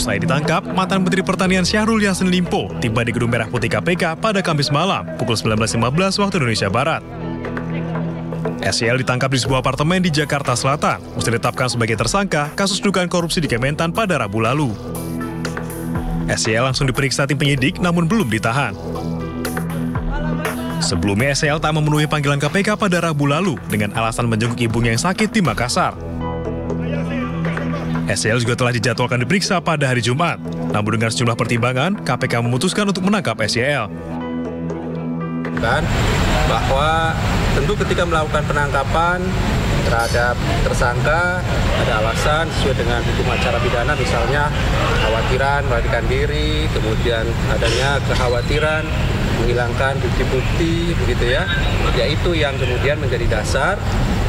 Usai ditangkap, mantan Menteri Pertanian Syahrul Yassin Limpo tiba di Gedung Merah Putih KPK pada Kamis malam pukul 19.15 waktu Indonesia Barat. SYL ditangkap di sebuah apartemen di Jakarta Selatan, usai ditetapkan sebagai tersangka kasus dugaan korupsi di Kementan pada Rabu lalu. SYL langsung diperiksa tim penyidik namun belum ditahan. Sebelumnya SYL tak memenuhi panggilan KPK pada Rabu lalu dengan alasan menjenguk ibunya yang sakit di Makassar. SYL juga telah dijadwalkan diperiksa pada hari Jumat. Namun dengan sejumlah pertimbangan, KPK memutuskan untuk menangkap SYL. Bahwa tentu ketika melakukan penangkapan terhadap tersangka ada alasan sesuai dengan hukum acara pidana, misalnya kekhawatiran melarikan diri, kemudian adanya kekhawatiran menghilangkan bukti-bukti, begitu ya. Yaitu yang kemudian menjadi dasar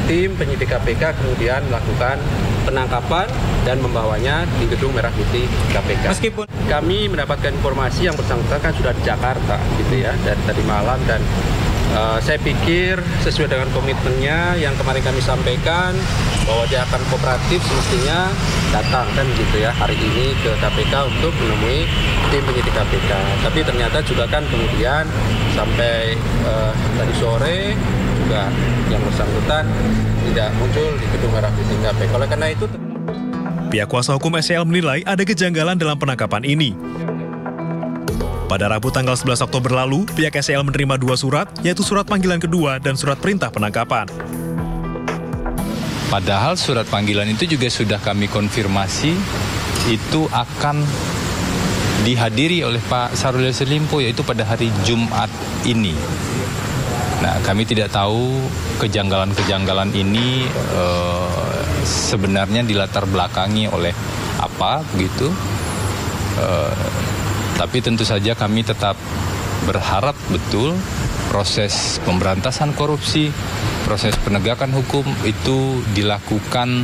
tim penyidik KPK kemudian melakukan penangkapan dan membawanya di Gedung Merah Putih KPK. Meskipun kami mendapatkan informasi yang bersangkutan kan sudah di Jakarta, gitu ya, dari tadi malam, dan saya pikir sesuai dengan komitmennya yang kemarin kami sampaikan bahwa dia akan kooperatif, semestinya datang kan gitu ya hari ini ke KPK untuk menemui tim penyidik KPK. Tapi ternyata juga kan kemudian sampai tadi sore juga yang bersangkutan tidak muncul di Gedung Merah Putih KPK. Oleh karena itu, pihak kuasa hukum SYL menilai ada kejanggalan dalam penangkapan ini. Pada Rabu tanggal 11 Oktober lalu, pihak SYL menerima 2 surat, yaitu surat panggilan kedua dan surat perintah penangkapan. Padahal surat panggilan itu juga sudah kami konfirmasi itu akan dihadiri oleh Pak Syahrul Yassin Limpo, yaitu pada hari Jumat ini. Nah, kami tidak tahu kejanggalan-kejanggalan ini sebenarnya dilatar belakangi oleh apa begitu. Tapi tentu saja kami tetap berharap betul proses pemberantasan korupsi, proses penegakan hukum itu dilakukan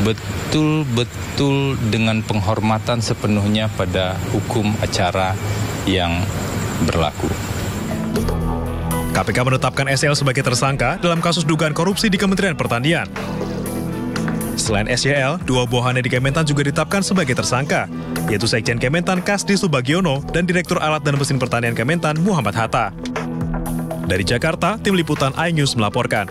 betul-betul dengan penghormatan sepenuhnya pada hukum acara yang berlaku. KPK menetapkan SYL sebagai tersangka dalam kasus dugaan korupsi di Kementerian Pertanian. Selain SYL, 2 bawahannya di Kementan juga ditetapkan sebagai tersangka, yaitu Sekjen Kementan Kasdi Subagiono dan Direktur Alat dan Mesin Pertanian Kementan Muhammad Hatta. Dari Jakarta, tim liputan iNews melaporkan.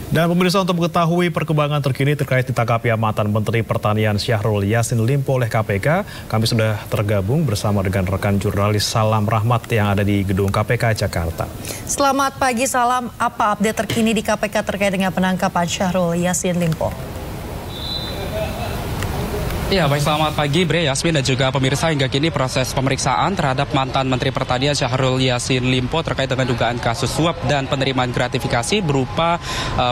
Dan pemirsa, untuk mengetahui perkembangan terkini terkait ditangkapnya mantan Menteri Pertanian Syahrul Yassin Limpo oleh KPK, kami sudah tergabung bersama dengan rekan jurnalis Salam Rahmat yang ada di Gedung KPK Jakarta. Selamat pagi Salam, apa update terkini di KPK terkait dengan penangkapan Syahrul Yassin Limpo? Ya, baik, selamat pagi Bre, Yasmin dan juga pemirsa. Hingga kini proses pemeriksaan terhadap mantan Menteri Pertanian Syahrul Yassin Limpo terkait dengan dugaan kasus suap dan penerimaan gratifikasi berupa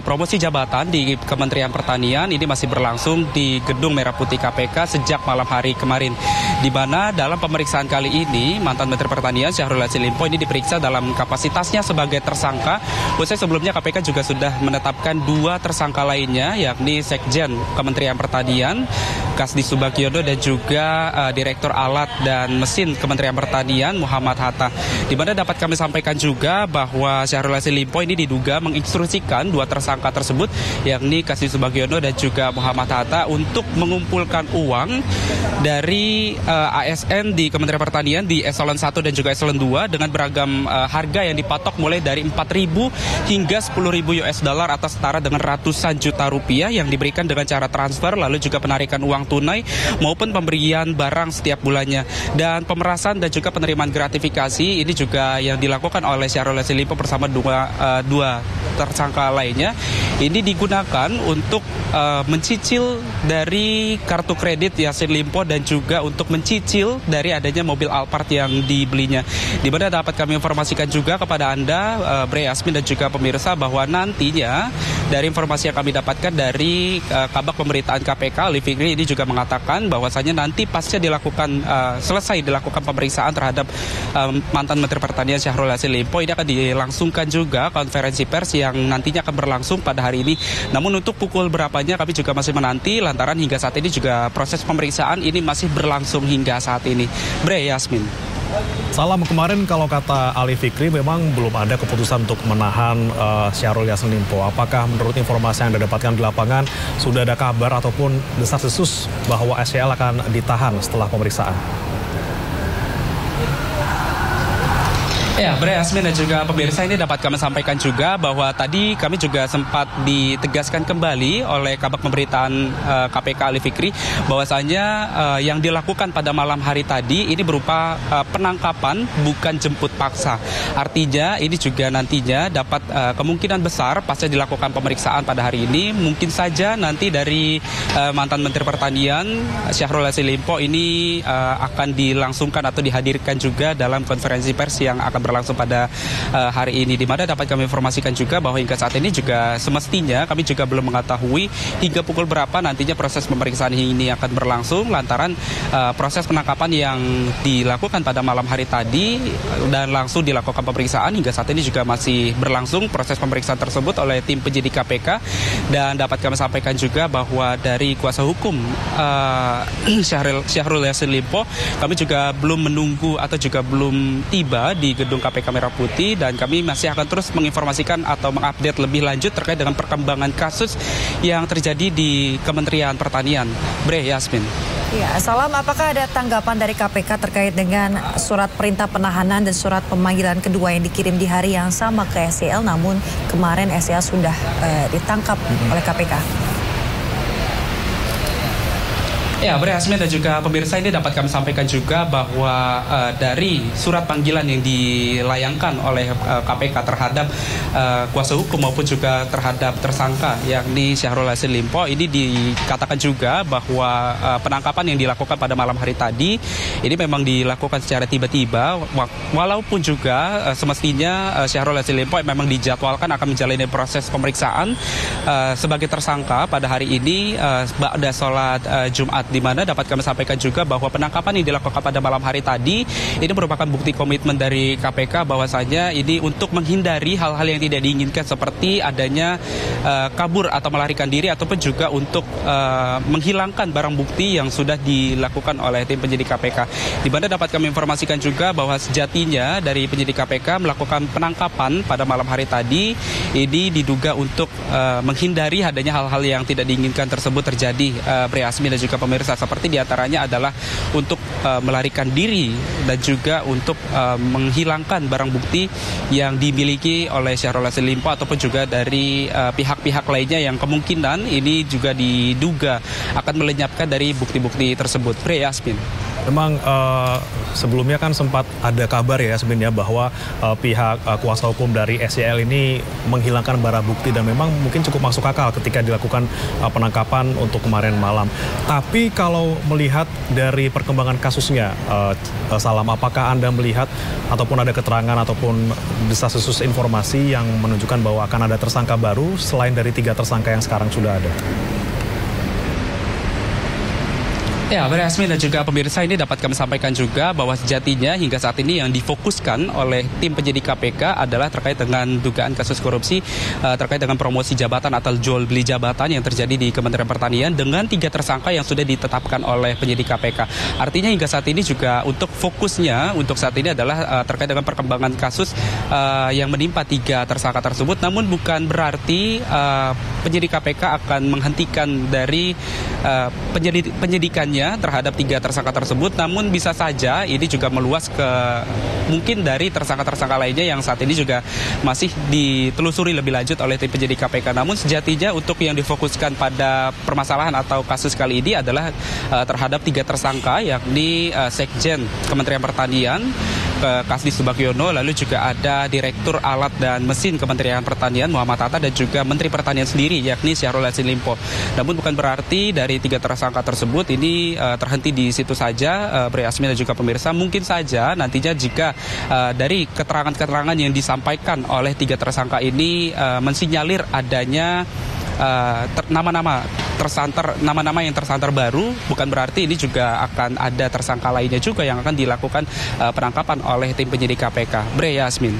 promosi jabatan di Kementerian Pertanian ini masih berlangsung di Gedung Merah Putih KPK sejak malam hari kemarin. Di mana dalam pemeriksaan kali ini mantan Menteri Pertanian Syahrul Yassin Limpo ini diperiksa dalam kapasitasnya sebagai tersangka. Usai sebelumnya KPK juga sudah menetapkan 2 tersangka lainnya, yakni Sekjen Kementerian Pertanian Kasdi Subagiono dan juga Direktur Alat dan Mesin Kementerian Pertanian Muhammad Hatta. Di mana dapat kami sampaikan juga bahwa Syahrul Yassin Limpo ini diduga menginstruksikan 2 tersangka tersebut, yakni Kasdi Subagiono dan juga Muhammad Hatta, untuk mengumpulkan uang dari ASN di Kementerian Pertanian di eselon 1 dan juga eselon 2 dengan beragam harga yang dipatok mulai dari 4.000 hingga 10.000 US dollar atau setara dengan ratusan juta rupiah yang diberikan dengan cara transfer, lalu juga penarikan uang tunai maupun pemberian barang setiap bulannya. Dan pemerasan dan juga penerimaan gratifikasi ini juga yang dilakukan oleh Syahrul Yassin Limpo bersama dua tersangka lainnya. Ini digunakan untuk mencicil dari kartu kredit Yassin Limpo dan juga untuk mencicil dari adanya mobil Alphard yang dibelinya. Di mana dapat kami informasikan juga kepada Anda, Bre, Yasmin dan juga pemirsa, bahwa nantinya dari informasi yang kami dapatkan dari Kabak Pemberitaan KPK Ali Fikri ini juga mengatakan bahwasanya nanti pasca dilakukan selesai dilakukan pemeriksaan terhadap mantan Menteri Pertanian Syahrul Yassin Limpo, ini akan dilangsungkan juga konferensi pers yang nantinya akan berlangsung pada hari ini. Namun untuk pukul berapanya kami juga masih menanti, lantaran hingga saat ini juga proses pemeriksaan ini masih berlangsung hingga saat ini. Bre, Yasmin. Salam, kemarin kalau kata Ali Fikri memang belum ada keputusan untuk menahan Syahrul Yassin Limpo. Apakah menurut informasi yang Anda dapatkan di lapangan sudah ada kabar ataupun desas-desus bahwa SYL akan ditahan setelah pemeriksaan? Ya, Bre, Asmin dan juga pemirsa, ini dapat kami sampaikan juga bahwa tadi kami juga sempat ditegaskan kembali oleh Kabag Pemberitaan KPK Ali Fikri bahwasanya yang dilakukan pada malam hari tadi ini berupa penangkapan bukan jemput paksa. Artinya ini juga nantinya dapat kemungkinan besar pasca dilakukan pemeriksaan pada hari ini mungkin saja nanti dari mantan Menteri Pertanian Syahrul Yassin Limpo ini akan dilangsungkan atau dihadirkan juga dalam konferensi pers yang akan berlangsung pada hari ini, di mana dapat kami informasikan juga bahwa hingga saat ini juga semestinya kami juga belum mengetahui hingga pukul berapa nantinya proses pemeriksaan ini akan berlangsung lantaran proses penangkapan yang dilakukan pada malam hari tadi dan langsung dilakukan pemeriksaan hingga saat ini juga masih berlangsung proses pemeriksaan tersebut oleh tim penyidik KPK. Dan dapat kami sampaikan juga bahwa dari kuasa hukum Syahrul Yassin Limpo, kami juga belum menunggu atau juga belum tiba di gedung KPK Merah Putih, dan kami masih akan terus menginformasikan atau mengupdate lebih lanjut terkait dengan perkembangan kasus yang terjadi di Kementerian Pertanian. Bre, Yasmin. Ya, Salam, apakah ada tanggapan dari KPK terkait dengan surat perintah penahanan dan surat pemanggilan kedua yang dikirim di hari yang sama ke SYL, namun kemarin SYL sudah ditangkap oleh KPK? Ya, Bre, Asmin dan juga pemirsa, ini dapat kami sampaikan juga bahwa dari surat panggilan yang dilayangkan oleh KPK terhadap kuasa hukum maupun juga terhadap tersangka yakni Syahrul Yassin Limpo, ini dikatakan juga bahwa penangkapan yang dilakukan pada malam hari tadi ini memang dilakukan secara tiba-tiba, walaupun juga semestinya Syahrul Yassin Limpo memang dijadwalkan akan menjalani proses pemeriksaan sebagai tersangka pada hari ini ba'da sholat Jumat, di mana dapat kami sampaikan juga bahwa penangkapan yang dilakukan pada malam hari tadi ini merupakan bukti komitmen dari KPK bahwasanya ini untuk menghindari hal-hal yang tidak diinginkan seperti adanya kabur atau melarikan diri ataupun juga untuk menghilangkan barang bukti yang sudah dilakukan oleh tim penyidik KPK. Di mana dapat kami informasikan juga bahwa sejatinya dari penyidik KPK melakukan penangkapan pada malam hari tadi ini diduga untuk menghindari adanya hal-hal yang tidak diinginkan tersebut terjadi, Bre, Asmi dan juga pemirsa, seperti diantaranya adalah untuk melarikan diri dan juga untuk menghilangkan barang bukti yang dimiliki oleh Syahrul Yassin Limpo ataupun juga dari pihak-pihak lainnya yang kemungkinan ini juga diduga akan melenyapkan dari bukti-bukti tersebut. Bre, Yasmin. Memang sebelumnya kan sempat ada kabar ya sebenarnya bahwa pihak kuasa hukum dari SYL ini menghilangkan barang bukti dan memang mungkin cukup masuk akal ketika dilakukan penangkapan untuk kemarin malam. Tapi kalau melihat dari perkembangan kasusnya, Salam, apakah Anda melihat ataupun ada keterangan ataupun desas-desus informasi yang menunjukkan bahwa akan ada tersangka baru selain dari 3 tersangka yang sekarang sudah ada? Ya, Bre, Asmin dan juga pemirsa, ini dapat kami sampaikan juga bahwa sejatinya hingga saat ini yang difokuskan oleh tim penyidik KPK adalah terkait dengan dugaan kasus korupsi terkait dengan promosi jabatan atau jual beli jabatan yang terjadi di Kementerian Pertanian dengan 3 tersangka yang sudah ditetapkan oleh penyidik KPK. Artinya hingga saat ini juga untuk fokusnya untuk saat ini adalah terkait dengan perkembangan kasus yang menimpa 3 tersangka tersebut. Namun bukan berarti penyidik KPK akan menghentikan dari penyidikannya terhadap 3 tersangka tersebut, namun bisa saja ini juga meluas ke mungkin dari tersangka-tersangka lainnya yang saat ini juga masih ditelusuri lebih lanjut oleh tim penyidik KPK. Namun sejatinya untuk yang difokuskan pada permasalahan atau kasus kali ini adalah terhadap 3 tersangka yakni Sekjen Kementerian Pertanian Kasdi Subagiono, lalu juga ada Direktur Alat dan Mesin Kementerian Pertanian Muhammad Hatta dan juga Menteri Pertanian sendiri yakni Syahrul Yassin Limpo. Namun bukan berarti dari 3 tersangka tersebut ini terhenti di situ saja, Bre, Asmi dan juga pemirsa. Mungkin saja nantinya jika dari keterangan-keterangan yang disampaikan oleh 3 tersangka ini mensinyalir adanya nama-nama yang tersantar baru, bukan berarti ini juga akan ada tersangka lainnya juga yang akan dilakukan penangkapan oleh tim penyidik KPK. Bre, Yasmin.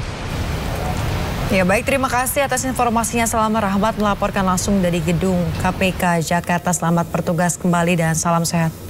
Ya, baik, terima kasih atas informasinya. Salam Rahmat melaporkan langsung dari gedung KPK Jakarta. Selamat bertugas kembali dan salam sehat.